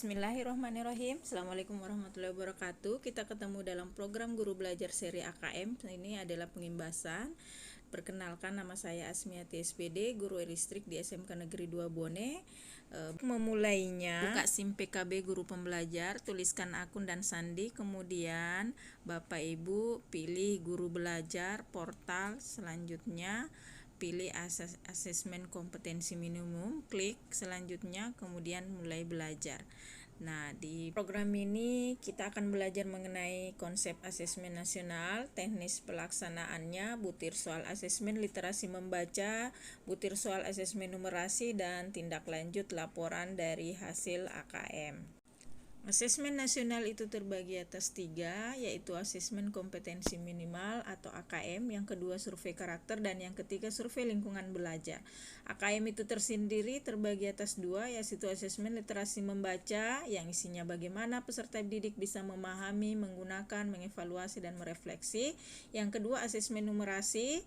Bismillahirrahmanirrahim. Assalamualaikum warahmatullahi wabarakatuh. Kita ketemu dalam program Guru Belajar seri AKM. Ini adalah pengimbasan. Perkenalkan, nama saya Asmiati SPD, guru listrik di SMK Negeri 2 Bone. Memulainya, buka SIM PKB guru pembelajar, tuliskan akun dan sandi, kemudian Bapak Ibu pilih guru belajar, portal, selanjutnya pilih asesmen kompetensi minimum, klik selanjutnya, kemudian mulai belajar. Nah, di program ini kita akan belajar mengenai konsep asesmen nasional, teknis pelaksanaannya, butir soal asesmen literasi membaca, butir soal asesmen numerasi, dan tindak lanjut laporan dari hasil AKM. Asesmen nasional itu terbagi atas 3, yaitu asesmen kompetensi minimal atau AKM, yang kedua survei karakter, dan yang ketiga survei lingkungan belajar. AKM itu tersendiri terbagi atas 2, yaitu asesmen literasi membaca, yang isinya bagaimana peserta didik bisa memahami, menggunakan, mengevaluasi, dan merefleksi. Yang kedua asesmen numerasi,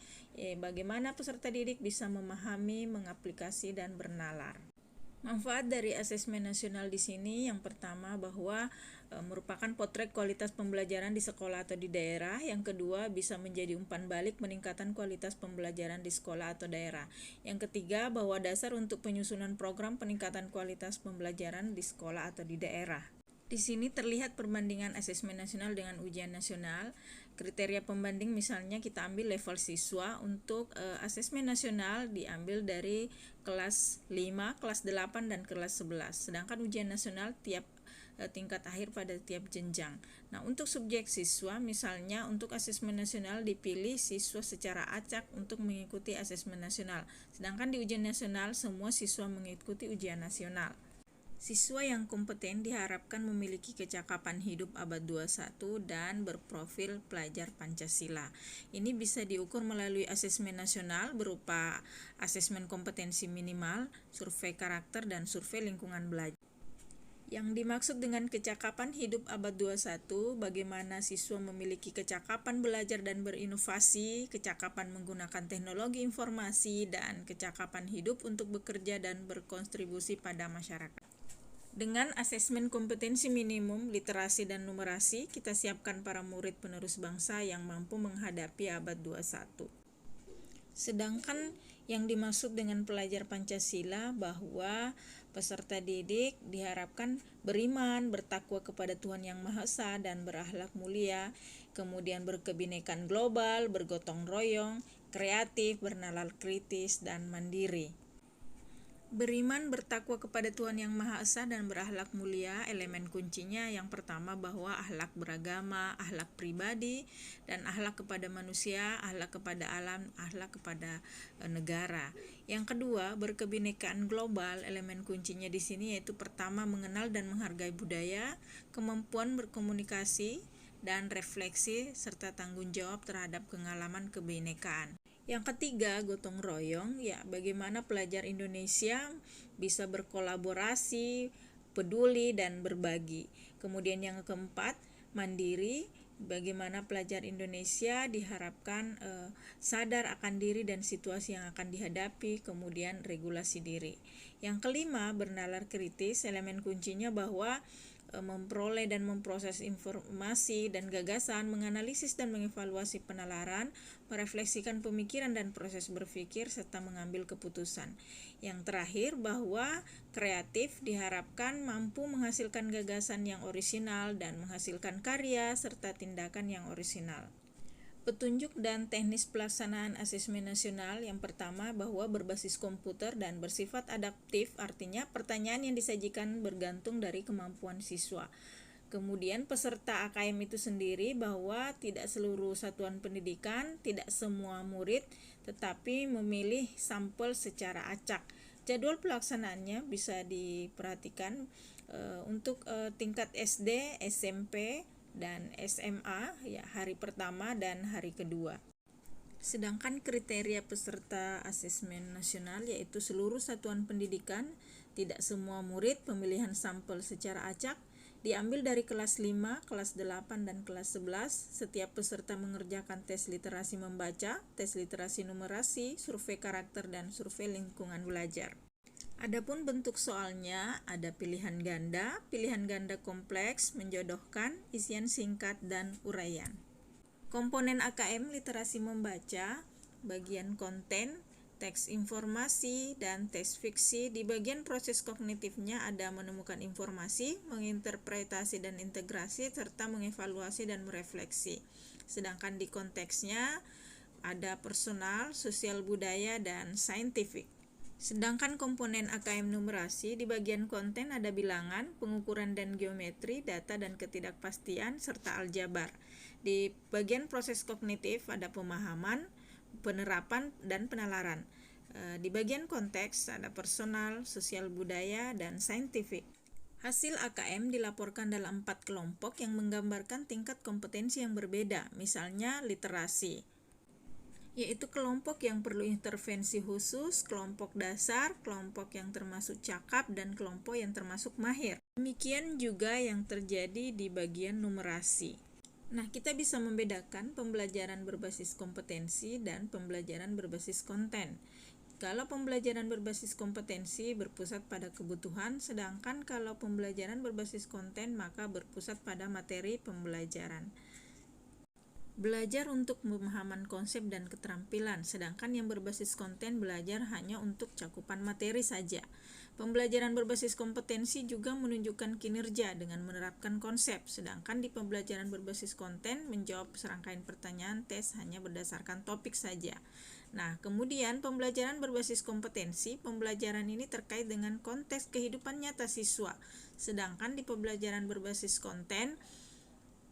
bagaimana peserta didik bisa memahami, mengaplikasi, dan bernalar. Manfaat dari asesmen nasional di sini yang pertama bahwa merupakan potret kualitas pembelajaran di sekolah atau di daerah. Yang kedua bisa menjadi umpan balik peningkatan kualitas pembelajaran di sekolah atau daerah. Yang ketiga bahwa dasar untuk penyusunan program peningkatan kualitas pembelajaran di sekolah atau di daerah. Di sini terlihat perbandingan asesmen nasional dengan ujian nasional. Kriteria pembanding misalnya kita ambil level siswa. Untuk asesmen nasional diambil dari kelas 5, kelas 8, dan kelas 11. Sedangkan ujian nasional tiap tingkat akhir pada tiap jenjang. Nah, untuk subjek siswa misalnya untuk asesmen nasional dipilih siswa secara acak untuk mengikuti asesmen nasional. Sedangkan di ujian nasional semua siswa mengikuti ujian nasional. Siswa yang kompeten diharapkan memiliki kecakapan hidup abad 21 dan berprofil pelajar Pancasila. Ini bisa diukur melalui asesmen nasional berupa asesmen kompetensi minimal, survei karakter, dan survei lingkungan belajar. Yang dimaksud dengan kecakapan hidup abad 21, bagaimana siswa memiliki kecakapan belajar dan berinovasi, kecakapan menggunakan teknologi informasi, dan kecakapan hidup untuk bekerja dan berkontribusi pada masyarakat. Dengan asesmen kompetensi minimum, literasi, dan numerasi, kita siapkan para murid penerus bangsa yang mampu menghadapi abad 21. Sedangkan yang dimaksud dengan pelajar Pancasila bahwa peserta didik diharapkan beriman, bertakwa kepada Tuhan Yang Maha Esa, dan berakhlak mulia, kemudian berkebinekaan global, bergotong royong, kreatif, bernalar kritis, dan mandiri. Beriman, bertakwa kepada Tuhan Yang Maha Esa, dan berakhlak mulia, elemen kuncinya yang pertama bahwa akhlak beragama, akhlak pribadi, dan akhlak kepada manusia, akhlak kepada alam, akhlak kepada negara. Yang kedua, berkebinekaan global, elemen kuncinya di sini yaitu pertama mengenal dan menghargai budaya, kemampuan berkomunikasi, dan refleksi, serta tanggung jawab terhadap pengalaman kebinekaan. Yang ketiga, gotong royong, ya bagaimana pelajar Indonesia bisa berkolaborasi, peduli, dan berbagi. Kemudian yang keempat, mandiri, bagaimana pelajar Indonesia diharapkan sadar akan diri dan situasi yang akan dihadapi, kemudian regulasi diri. Yang kelima, bernalar kritis, elemen kuncinya bahwa memperoleh dan memproses informasi dan gagasan, menganalisis dan mengevaluasi penalaran, merefleksikan pemikiran dan proses berpikir, serta mengambil keputusan. Yang terakhir bahwa kreatif diharapkan mampu menghasilkan gagasan yang orisinal dan menghasilkan karya serta tindakan yang orisinal. Petunjuk dan teknis pelaksanaan asesmen nasional yang pertama bahwa berbasis komputer dan bersifat adaptif, artinya pertanyaan yang disajikan bergantung dari kemampuan siswa. Kemudian peserta AKM itu sendiri bahwa tidak seluruh satuan pendidikan, tidak semua murid, tetapi memilih sampel secara acak. Jadwal pelaksanaannya bisa diperhatikan untuk tingkat SD, SMP, dan SMA, ya hari pertama dan hari kedua. Sedangkan kriteria peserta asesmen nasional yaitu seluruh satuan pendidikan, tidak semua murid, pemilihan sampel secara acak, diambil dari kelas 5, kelas 8, dan kelas 11. Setiap peserta mengerjakan tes literasi membaca, tes literasi numerasi, survei karakter, dan survei lingkungan belajar. Adapun bentuk soalnya ada pilihan ganda kompleks, menjodohkan, isian singkat, dan uraian. Komponen AKM literasi membaca, bagian konten, teks informasi, dan teks fiksi. Di bagian proses kognitifnya ada menemukan informasi, menginterpretasi dan integrasi, serta mengevaluasi dan merefleksi. Sedangkan di konteksnya ada personal, sosial budaya, dan saintifik. Sedangkan komponen AKM numerasi di bagian konten ada bilangan, pengukuran dan geometri, data dan ketidakpastian, serta aljabar. Di bagian proses kognitif ada pemahaman, penerapan, dan penalaran. Di bagian konteks ada personal, sosial budaya, dan saintifik. Hasil AKM dilaporkan dalam 4 kelompok yang menggambarkan tingkat kompetensi yang berbeda, misalnya literasi, yaitu kelompok yang perlu intervensi khusus, kelompok dasar, kelompok yang termasuk cakap, dan kelompok yang termasuk mahir. Demikian juga yang terjadi di bagian numerasi. Nah, kita bisa membedakan pembelajaran berbasis kompetensi dan pembelajaran berbasis konten. Kalau pembelajaran berbasis kompetensi berpusat pada kebutuhan, sedangkan kalau pembelajaran berbasis konten maka berpusat pada materi pembelajaran. Belajar untuk pemahaman konsep dan keterampilan, sedangkan yang berbasis konten belajar hanya untuk cakupan materi saja. Pembelajaran berbasis kompetensi juga menunjukkan kinerja dengan menerapkan konsep, sedangkan di pembelajaran berbasis konten menjawab serangkaian pertanyaan tes hanya berdasarkan topik saja. Nah, kemudian pembelajaran berbasis kompetensi, pembelajaran ini terkait dengan konteks kehidupan nyata siswa, sedangkan di pembelajaran berbasis konten,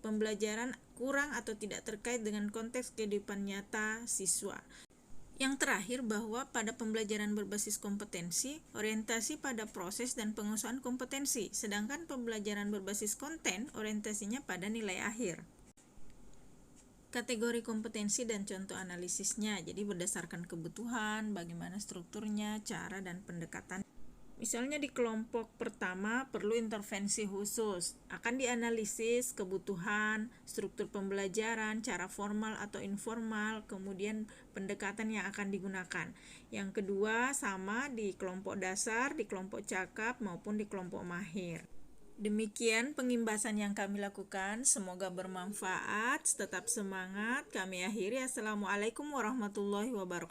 pembelajaran kurang atau tidak terkait dengan konteks kehidupan nyata siswa. Yang terakhir bahwa pada pembelajaran berbasis kompetensi, orientasi pada proses dan pengusahaan kompetensi, sedangkan pembelajaran berbasis konten, orientasinya pada nilai akhir. Kategori kompetensi dan contoh analisisnya, jadi berdasarkan kebutuhan, bagaimana strukturnya, cara dan pendekatan. Misalnya di kelompok pertama perlu intervensi khusus, akan dianalisis kebutuhan, struktur pembelajaran, cara formal atau informal, kemudian pendekatan yang akan digunakan. Yang kedua sama di kelompok dasar, di kelompok cakap maupun di kelompok mahir. Demikian pengimbasan yang kami lakukan, semoga bermanfaat, tetap semangat. Kami akhiri, Assalamualaikum warahmatullahi wabarakatuh.